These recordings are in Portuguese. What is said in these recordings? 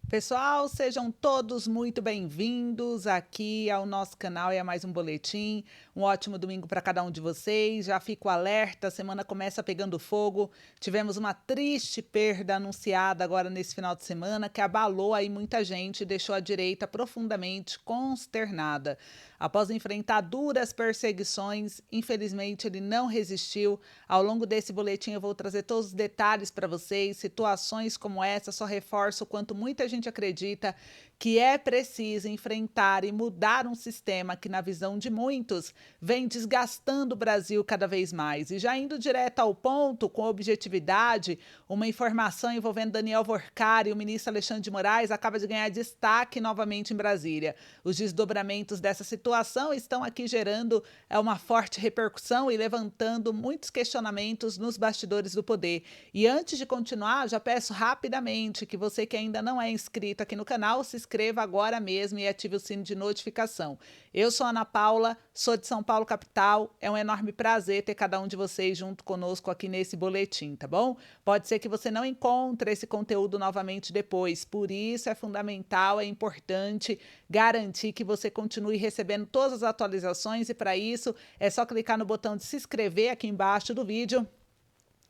Pessoal, sejam todos muito bem-vindos aqui ao nosso canal e a mais um boletim. Um ótimo domingo para cada um de vocês. Já fico alerta, a semana começa pegando fogo. Tivemos uma triste perda anunciada agora nesse final de semana que abalou aí muita gente e deixou a direita profundamente consternada. Após enfrentar duras perseguições, infelizmente ele não resistiu. Ao longo desse boletim eu vou trazer todos os detalhes para vocês. Situações como essa só reforçam o quanto muita gente acredita que é preciso enfrentar e mudar um sistema que, na visão de muitos, vem desgastando o Brasil cada vez mais. E já indo direto ao ponto, com objetividade, uma informação envolvendo Daniel Workar e o ministro Alexandre de Moraes acaba de ganhar destaque novamente em Brasília. Os desdobramentos dessa situação estão aqui gerando uma forte repercussão e levantando muitos questionamentos nos bastidores do poder. E antes de continuar, já peço rapidamente que você que ainda não é inscrito aqui no canal, se inscreva agora mesmo e ative o sino de notificação. Eu sou Ana Paula, sou de São Paulo, capital. É um enorme prazer ter cada um de vocês junto conosco aqui nesse boletim, tá bom? Pode ser que você não encontre esse conteúdo novamente depois, por isso é fundamental, é importante garantir que você continue recebendo todas as atualizações e para isso é só clicar no botão de se inscrever aqui embaixo do vídeo,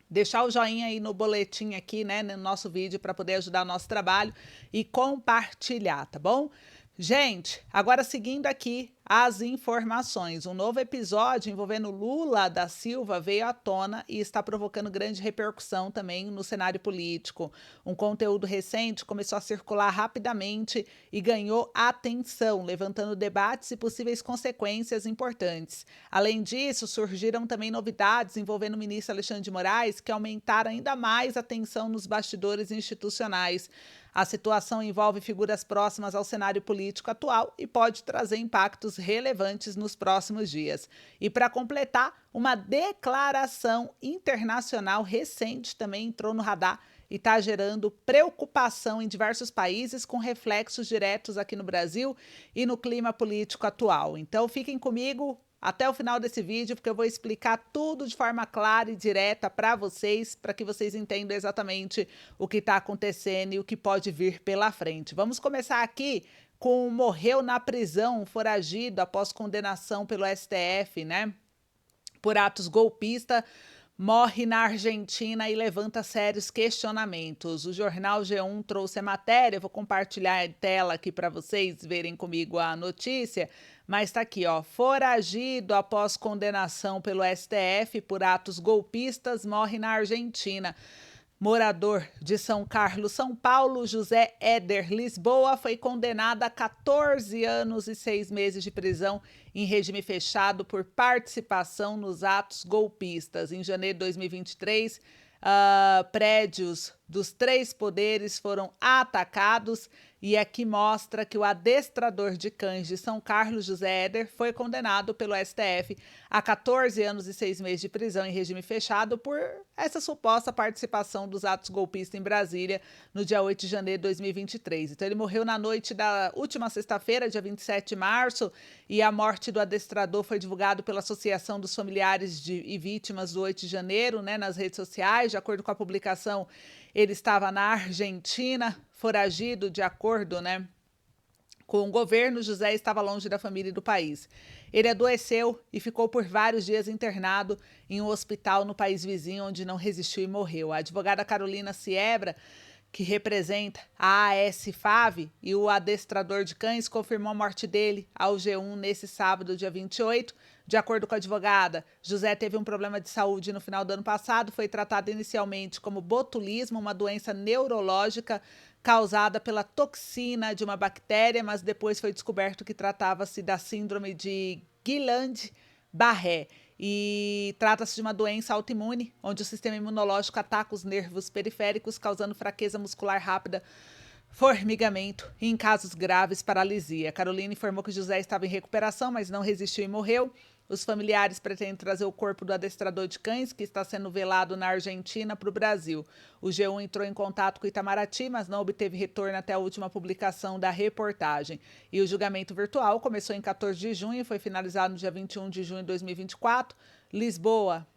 deixar o joinha aí no boletim aqui, né, no nosso vídeo para poder ajudar o nosso trabalho e compartilhar, tá bom? Gente, agora seguindo aqui as informações. Um novo episódio envolvendo Lula da Silva veio à tona e está provocando grande repercussão também no cenário político. Um conteúdo recente começou a circular rapidamente e ganhou atenção, levantando debates e possíveis consequências importantes. Além disso, surgiram também novidades envolvendo o ministro Alexandre de Moraes que aumentaram ainda mais a tensão nos bastidores institucionais. A situação envolve figuras próximas ao cenário político atual e pode trazer impactos relevantes nos próximos dias. E para completar, uma declaração internacional recente também entrou no radar e está gerando preocupação em diversos países, com reflexos diretos aqui no Brasil e no clima político atual. Então fiquem comigo até o final desse vídeo, porque eu vou explicar tudo de forma clara e direta para vocês, para que vocês entendam exatamente o que está acontecendo e o que pode vir pela frente. Vamos começar aqui com morreu na prisão, foragido após condenação pelo STF, né? Por atos golpistas, morre na Argentina e levanta sérios questionamentos. O jornal G1 trouxe a matéria, vou compartilhar a tela aqui para vocês verem comigo a notícia, mas está aqui, ó, foragido após condenação pelo STF por atos golpistas, morre na Argentina. Morador de São Carlos, São Paulo, José Éder Lisboa, foi condenado a 14 anos e 6 meses de prisão em regime fechado por participação nos atos golpistas. Em janeiro de 2023, prédios dos três poderes foram atacados e aqui mostra que o adestrador de cães de São Carlos, José Éder, foi condenado pelo STF a 14 anos e 6 meses de prisão em regime fechado por essa suposta participação dos atos golpistas em Brasília no dia 8 de janeiro de 2023. Então ele morreu na noite da última sexta-feira, dia 27 de março, e a morte do adestrador foi divulgado pela Associação dos Familiares e Vítimas do 8 de janeiro, né, nas redes sociais. De acordo com a publicação, ele estava na Argentina, foragido, de acordo, né, com o governo. José estava longe da família e do país. Ele adoeceu e ficou por vários dias internado em um hospital no país vizinho, onde não resistiu e morreu. A advogada Carolina Siebra, que representa a AS-FAV, e o adestrador de cães, confirmou a morte dele ao G1 nesse sábado, dia 28. De acordo com a advogada, José teve um problema de saúde no final do ano passado, foi tratado inicialmente como botulismo, uma doença neurológica causada pela toxina de uma bactéria, mas depois foi descoberto que tratava-se da síndrome de Guillain-Barré. E trata-se de uma doença autoimune, onde o sistema imunológico ataca os nervos periféricos, causando fraqueza muscular rápida, formigamento e, em casos graves, paralisia. Carolina informou que José estava em recuperação, mas não resistiu e morreu. Os familiares pretendem trazer o corpo do adestrador de cães, que está sendo velado na Argentina, para o Brasil. O G1 entrou em contato com o Itamaraty, mas não obteve retorno até a última publicação da reportagem. E o julgamento virtual começou em 14 de junho e foi finalizado no dia 21 de junho de 2024. Lisboa,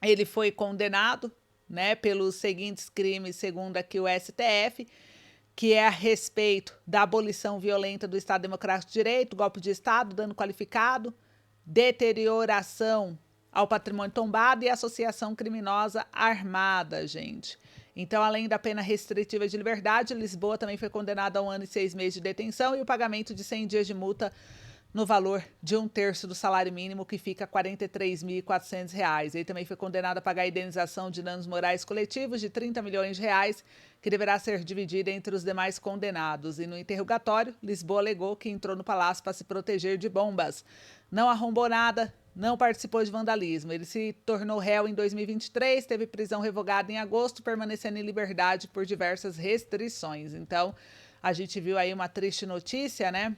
ele foi condenado, né, pelos seguintes crimes, segundo aqui o STF: que é a respeito da abolição violenta do Estado Democrático de Direito, golpe de Estado, dano qualificado, deterioração ao patrimônio tombado e associação criminosa armada, gente. Então, além da pena restritiva de liberdade, Lisboa também foi condenada a 1 ano e 6 meses de detenção e o pagamento de 100 dias de multa no valor de 1/3 do salário mínimo, que fica R$ 43.400. Ele também foi condenado a pagar a indenização de danos morais coletivos de R$ 30 milhões, que deverá ser dividida entre os demais condenados. E no interrogatório, Lisboa alegou que entrou no palácio para se proteger de bombas. Não arrombou nada, não participou de vandalismo. Ele se tornou réu em 2023, teve prisão revogada em agosto, permanecendo em liberdade por diversas restrições. Então, a gente viu aí uma triste notícia, né?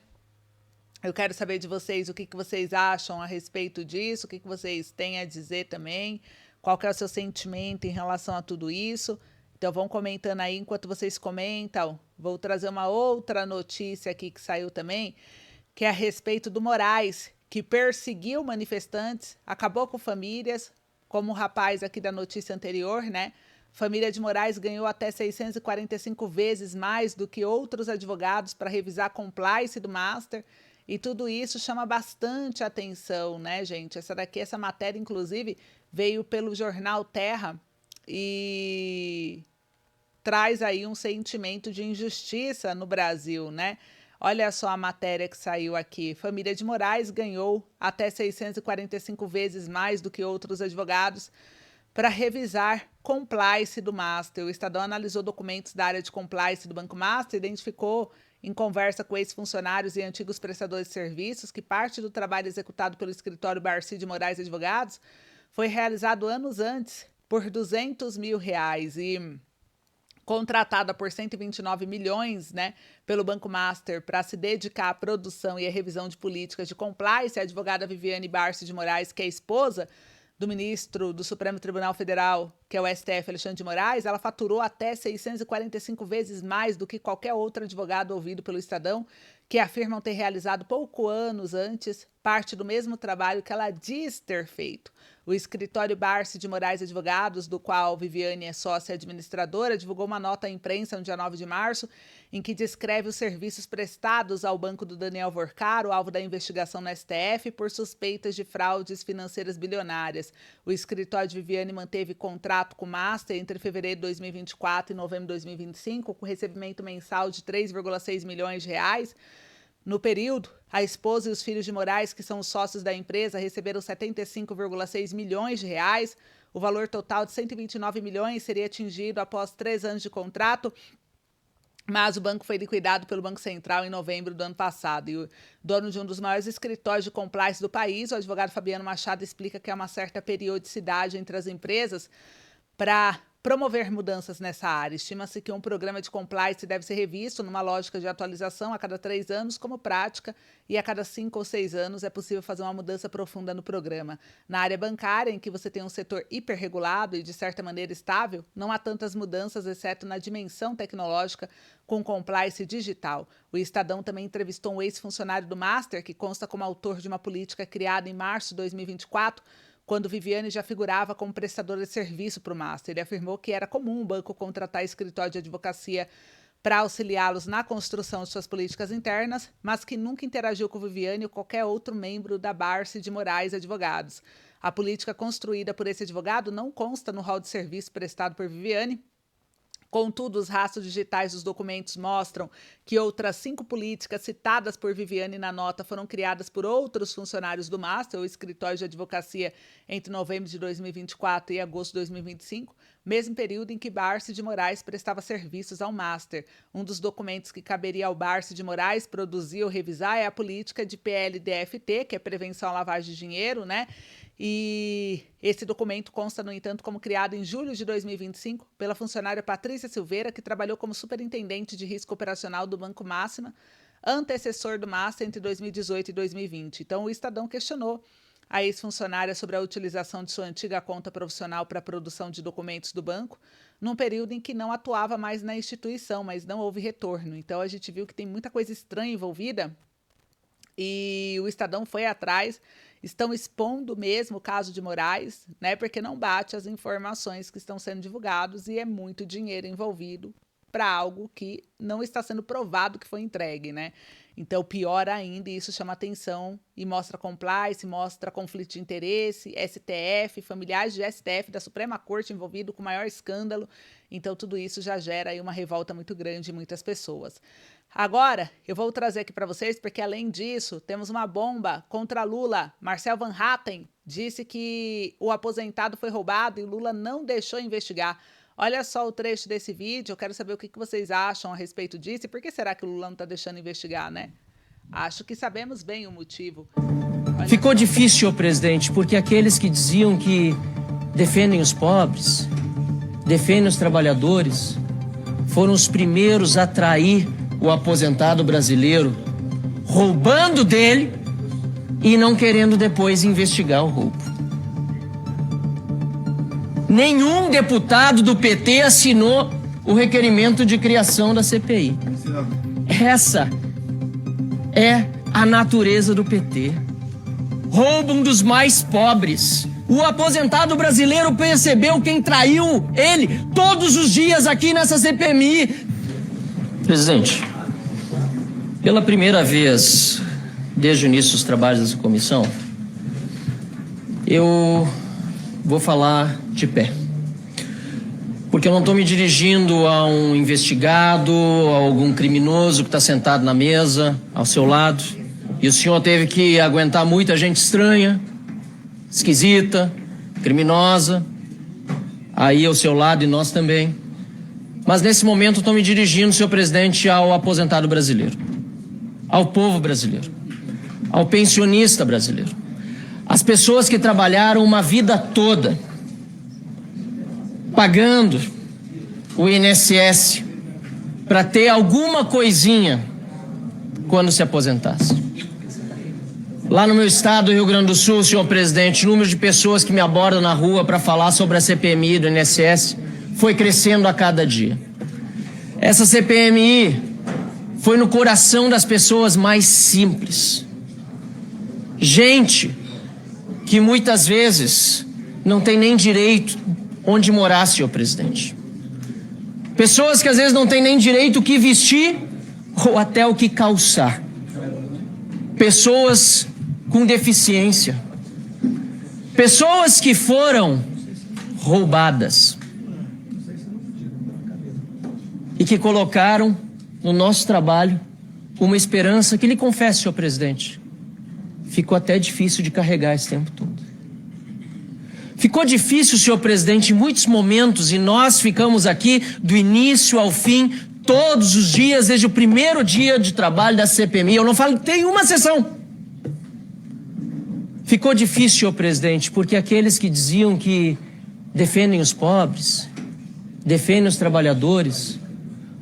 Eu quero saber de vocês o que vocês acham a respeito disso, o que vocês têm a dizer também, qual que é o seu sentimento em relação a tudo isso. Então vão comentando aí enquanto vocês comentam. Vou trazer uma outra notícia aqui que saiu também, que é a respeito do Moraes, que perseguiu manifestantes, acabou com famílias, como o rapaz aqui da notícia anterior, né? Família de Moraes ganhou até 645 vezes mais do que outros advogados para revisar a compliance do master. E tudo isso chama bastante atenção, né, gente? Essa matéria, inclusive, veio pelo jornal Terra e traz aí um sentimento de injustiça no Brasil, né? Olha só a matéria que saiu aqui. Família de Moraes ganhou até 645 vezes mais do que outros advogados para revisar compliance do Master. O Estadão analisou documentos da área de compliance do Banco Master e identificou, em conversa com ex-funcionários e antigos prestadores de serviços, que parte do trabalho executado pelo escritório Barci de Moraes Advogados foi realizado anos antes por R$200 mil e contratada por 129 milhões, né, pelo Banco Master para se dedicar à produção e à revisão de políticas de compliance. A advogada Viviane Barci de Moraes, que é esposa do ministro do Supremo Tribunal Federal, que é o STF, Alexandre de Moraes, ela faturou até 645 vezes mais do que qualquer outro advogado ouvido pelo Estadão, que afirmam ter realizado pouco anos antes parte do mesmo trabalho que ela diz ter feito. O escritório Barci de Moraes Advogados, do qual Viviane é sócia administradora, divulgou uma nota à imprensa no dia 9 de março, em que descreve os serviços prestados ao banco do Daniel Vorcaro, alvo da investigação no STF, por suspeitas de fraudes financeiras bilionárias. O escritório de Viviane manteve contrato com o Master entre fevereiro de 2024 e novembro de 2025, com recebimento mensal de 3,6 milhões de reais. No período, a esposa e os filhos de Moraes, que são os sócios da empresa, receberam 75,6 milhões de reais. O valor total de 129 milhões seria atingido após 3 anos de contrato, mas o banco foi liquidado pelo Banco Central em novembro do ano passado. E o dono de um dos maiores escritórios de compliance do país, o advogado Fabiano Machado, explica que há uma certa periodicidade entre as empresas para promover mudanças nessa área. Estima-se que um programa de compliance deve ser revisto numa lógica de atualização a cada 3 anos como prática, e a cada 5 ou 6 anos é possível fazer uma mudança profunda no programa. Na área bancária, em que você tem um setor hiperregulado e de certa maneira estável, não há tantas mudanças, exceto na dimensão tecnológica com compliance digital. O Estadão também entrevistou um ex-funcionário do Master, que consta como autor de uma política criada em março de 2024, quando Viviane já figurava como prestadora de serviço para o Master. Ele afirmou que era comum o banco contratar escritório de advocacia para auxiliá-los na construção de suas políticas internas, mas que nunca interagiu com Viviane ou qualquer outro membro da Barci de Moraes Advogados. A política construída por esse advogado não consta no rol de serviço prestado por Viviane. Contudo, os rastros digitais dos documentos mostram que outras 5 políticas citadas por Viviane na nota foram criadas por outros funcionários do Master, o escritório de advocacia, entre novembro de 2024 e agosto de 2025, mesmo período em que Barci de Moraes prestava serviços ao Master. Um dos documentos que caberia ao Barci de Moraes produzir ou revisar é a política de PLDFT, que é Prevenção à Lavagem de Dinheiro, né? E esse documento consta, no entanto, como criado em julho de 2025 pela funcionária Patrícia Silveira, que trabalhou como superintendente de risco operacional do Banco Máxima, antecessor do Master entre 2018 e 2020. Então, o Estadão questionou a ex-funcionária sobre a utilização de sua antiga conta profissional para a produção de documentos do banco, num período em que não atuava mais na instituição, mas não houve retorno. Então, a gente viu que tem muita coisa estranha envolvida e o Estadão foi atrás. Estão expondo mesmo o caso de Moraes, né? Porque não bate as informações que estão sendo divulgadas e é muito dinheiro envolvido para algo que não está sendo provado que foi entregue, né? Então, pior ainda, e isso chama atenção e mostra compliance, mostra conflito de interesse, STF, familiares de STF da Suprema Corte envolvido com maior escândalo. Então, tudo isso já gera aí uma revolta muito grande em muitas pessoas. Agora, eu vou trazer aqui para vocês, porque além disso, temos uma bomba contra Lula. Marcel Van Hatten disse que o aposentado foi roubado e Lula não deixou investigar. Olha só o trecho desse vídeo, eu quero saber o que vocês acham a respeito disso e por que será que o Lula não está deixando investigar, né? Acho que sabemos bem o motivo. Ficou difícil, senhor presidente, porque aqueles que diziam que defendem os pobres, defendem os trabalhadores, foram os primeiros a trair o aposentado brasileiro, roubando dele e não querendo depois investigar o roubo. Nenhum deputado do PT assinou o requerimento de criação da CPI. Essa é a natureza do PT. Roubam dos mais pobres. O aposentado brasileiro percebeu quem traiu ele todos os dias aqui nessa CPMI. Presidente, pela primeira vez desde o início dos trabalhos dessa comissão, eu vou falar de pé. Porque eu não estou me dirigindo a um investigado, a algum criminoso que está sentado na mesa, ao seu lado. E o senhor teve que aguentar muita gente estranha, esquisita, criminosa, aí ao seu lado e nós também. Mas nesse momento eu estou me dirigindo, senhor presidente, ao aposentado brasileiro, ao povo brasileiro, ao pensionista brasileiro. As pessoas que trabalharam uma vida toda pagando o INSS para ter alguma coisinha quando se aposentasse. Lá no meu estado, Rio Grande do Sul, senhor presidente, o número de pessoas que me abordam na rua para falar sobre a CPMI do INSS foi crescendo a cada dia. Essa CPMI foi no coração das pessoas mais simples. Gente que muitas vezes não tem nem direito onde morar, senhor presidente. Pessoas que às vezes não têm nem direito o que vestir ou até o que calçar. Pessoas com deficiência. Pessoas que foram roubadas. E que colocaram no nosso trabalho uma esperança que, lhe confesso, senhor presidente, ficou até difícil de carregar esse tempo todo. Ficou difícil, senhor presidente, em muitos momentos, e nós ficamos aqui do início ao fim, todos os dias, desde o primeiro dia de trabalho da CPMI. Eu não falo que tem uma sessão. Ficou difícil, senhor presidente, porque aqueles que diziam que defendem os pobres, defendem os trabalhadores,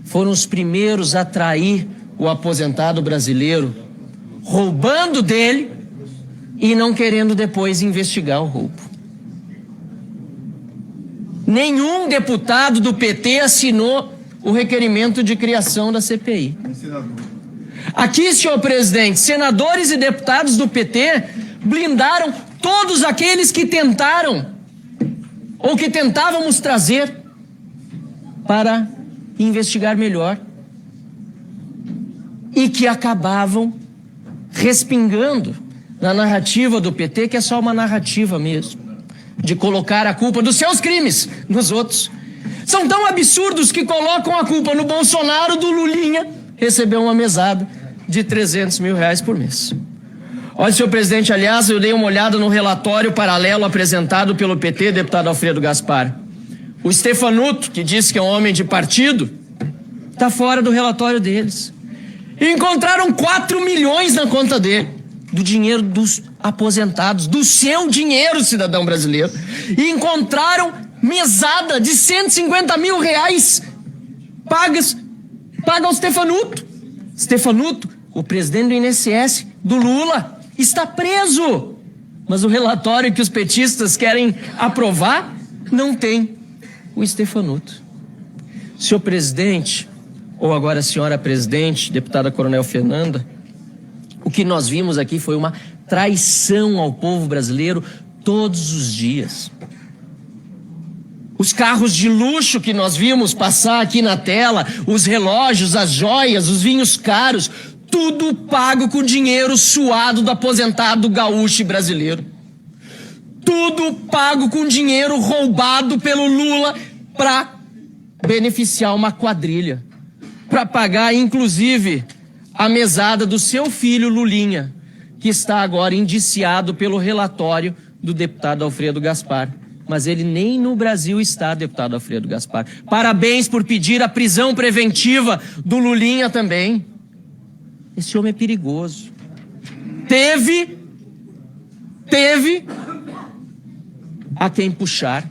foram os primeiros a trair o aposentado brasileiro, roubando dele e não querendo depois investigar o roubo. Nenhum deputado do PT assinou o requerimento de criação da CPI. Aqui, senhor presidente, senadores e deputados do PT blindaram todos aqueles que tentaram ou que tentávamos trazer para investigar melhor e que acabavam respingando na narrativa do PT, que é só uma narrativa mesmo, de colocar a culpa dos seus crimes nos outros. São tão absurdos que colocam a culpa no Bolsonaro do Lulinha receber uma mesada de R$300 mil por mês. Olha, senhor presidente, aliás, eu dei uma olhada no relatório paralelo apresentado pelo PT, deputado Alfredo Gaspar. O Stefanuto, que disse que é um homem de partido, está fora do relatório deles. E encontraram 4 milhões na conta dele, do dinheiro dos aposentados, do seu dinheiro, cidadão brasileiro. E encontraram mesada de R$150 mil paga ao Stefanuto. Stefanuto, o presidente do INSS, do Lula, está preso. Mas o relatório que os petistas querem aprovar não tem o Stefanuto. Senhor presidente, ou agora a senhora presidente, deputada Coronel Fernanda, o que nós vimos aqui foi uma traição ao povo brasileiro todos os dias. Os carros de luxo que nós vimos passar aqui na tela, os relógios, as joias, os vinhos caros, tudo pago com dinheiro suado do aposentado gaúcho brasileiro. Tudo pago com dinheiro roubado pelo Lula para beneficiar uma quadrilha. Para pagar, inclusive, a mesada do seu filho Lulinha, que está agora indiciado pelo relatório do deputado Alfredo Gaspar. Mas ele nem no Brasil está, deputado Alfredo Gaspar. Parabéns por pedir a prisão preventiva do Lulinha também. Esse homem é perigoso. Teve a quem puxar.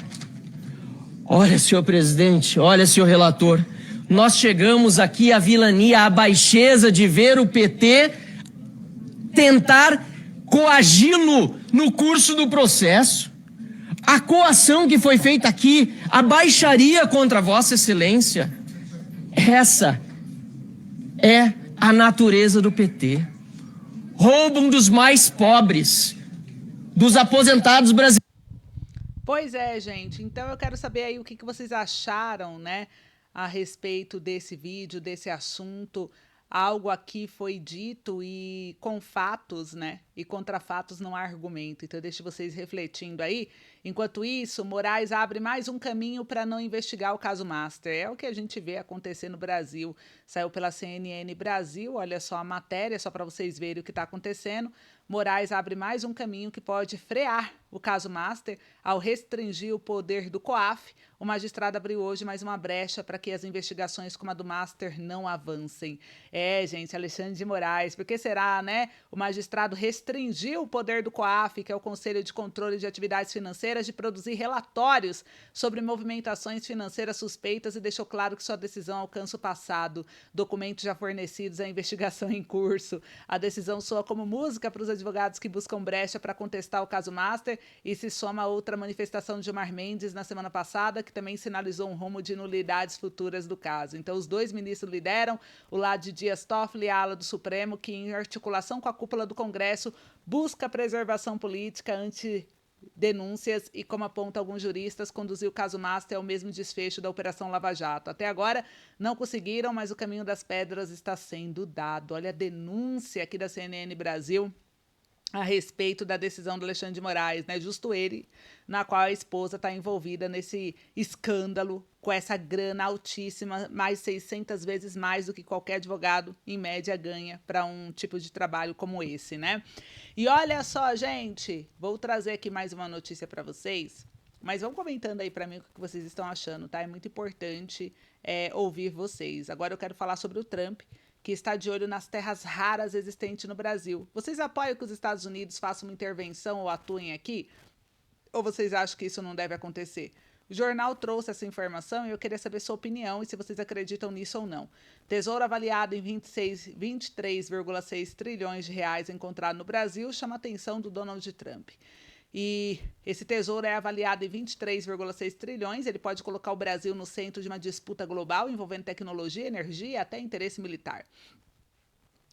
Olha, senhor presidente, olha, senhor relator, nós chegamos aqui à vilania, à baixeza de ver o PT tentar coagi-lo no curso do processo. A coação que foi feita aqui, a baixaria contra Vossa Excelência, essa é a natureza do PT. Roubam dos mais pobres, dos aposentados brasileiros. Pois é, gente. Então eu quero saber aí o que vocês acharam, né, a respeito desse vídeo, desse assunto. Algo aqui foi dito e com fatos, né? E contra fatos não há argumento. Então eu deixo vocês refletindo aí. Enquanto isso, Moraes abre mais um caminho para não investigar o caso Master. É o que a gente vê acontecer no Brasil. Saiu pela CNN Brasil, olha só a matéria, só para vocês verem o que está acontecendo. Moraes abre mais um caminho que pode frear o caso Master ao restringir o poder do COAF. O magistrado abriu hoje mais uma brecha para que as investigações como a do Master não avancem. É, gente, Alexandre de Moraes, por que será, né? O magistrado restringiu o poder do COAF, que é o Conselho de Controle de Atividades Financeiras, de produzir relatórios sobre movimentações financeiras suspeitas e deixou claro que sua decisão alcança o passado. Documentos já fornecidos à investigação em curso. A decisão soa como música para os advogados que buscam brecha para contestar o caso Master e se soma a outra manifestação de Gilmar Mendes na semana passada, que também sinalizou um rumo de nulidades futuras do caso. Então, os dois ministros lideram o lado de Dias Toffoli e a ala do Supremo, que, em articulação com a cúpula do Congresso, busca preservação política ante denúncias e, como aponta alguns juristas, conduzir o caso Master ao mesmo desfecho da Operação Lava Jato. Até agora não conseguiram, mas o caminho das pedras está sendo dado. Olha a denúncia aqui da CNN Brasil a respeito da decisão do Alexandre de Moraes, né? Justo ele, na qual a esposa está envolvida nesse escândalo, com essa grana altíssima, mais 600 vezes mais do que qualquer advogado, em média, ganha para um tipo de trabalho como esse, né? E olha só, gente, vou trazer aqui mais uma notícia para vocês, mas vão comentando aí para mim o que vocês estão achando, tá? É muito importante ouvir vocês. Agora eu quero falar sobre o Trump, que está de olho nas terras raras existentes no Brasil. Vocês apoiam que os Estados Unidos façam uma intervenção ou atuem aqui? Ou vocês acham que isso não deve acontecer? O jornal trouxe essa informação e eu queria saber sua opinião e se vocês acreditam nisso ou não. Tesouro avaliado em 23,6 trilhões de reais encontrado no Brasil chama a atenção do Donald Trump. E esse tesouro é avaliado em 23,6 trilhões. Ele pode colocar o Brasil no centro de uma disputa global envolvendo tecnologia, energia e até interesse militar.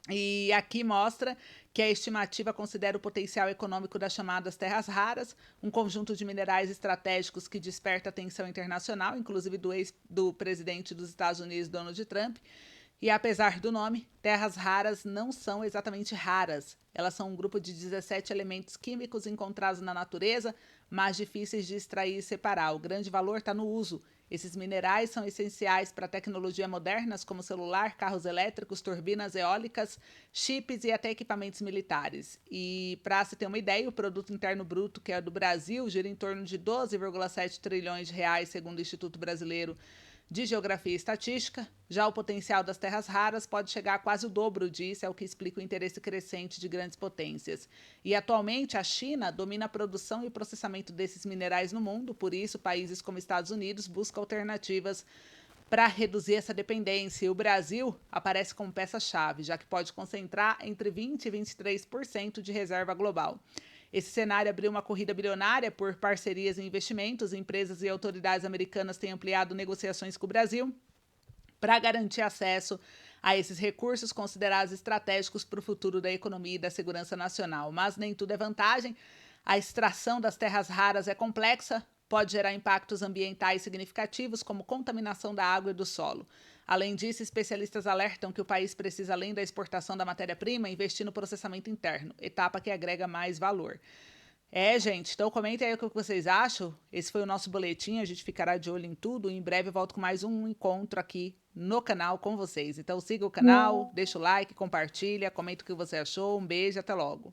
E aqui mostra que a estimativa considera o potencial econômico das chamadas terras raras, um conjunto de minerais estratégicos que desperta atenção internacional, inclusive do presidente dos Estados Unidos, Donald Trump. E apesar do nome, terras raras não são exatamente raras. Elas são um grupo de 17 elementos químicos encontrados na natureza, mas difíceis de extrair e separar. O grande valor está no uso. Esses minerais são essenciais para tecnologia modernas como celular, carros elétricos, turbinas eólicas, chips e até equipamentos militares. E para se ter uma ideia, o produto interno bruto, que é do Brasil, gira em torno de 12,7 trilhões de reais, segundo o Instituto Brasileiro de Geografia e Estatística. Já o potencial das terras raras pode chegar a quase o dobro disso, é o que explica o interesse crescente de grandes potências. E atualmente a China domina a produção e o processamento desses minerais no mundo, por isso países como Estados Unidos buscam alternativas para reduzir essa dependência. E o Brasil aparece como peça-chave, já que pode concentrar entre 20% e 23% de reserva global. Esse cenário abriu uma corrida bilionária por parcerias e investimentos. Empresas e autoridades americanas têm ampliado negociações com o Brasil para garantir acesso a esses recursos considerados estratégicos para o futuro da economia e da segurança nacional. Mas nem tudo é vantagem. A extração das terras raras é complexa, pode gerar impactos ambientais significativos, como contaminação da água e do solo. Além disso, especialistas alertam que o país precisa, além da exportação da matéria-prima, investir no processamento interno, etapa que agrega mais valor. Gente, então comentem aí o que vocês acham. Esse foi o nosso boletim, a gente ficará de olho em tudo. Em breve eu volto com mais um encontro aqui no canal com vocês. Então siga o canal, deixa o like, compartilha, comenta o que você achou. Um beijo, até logo.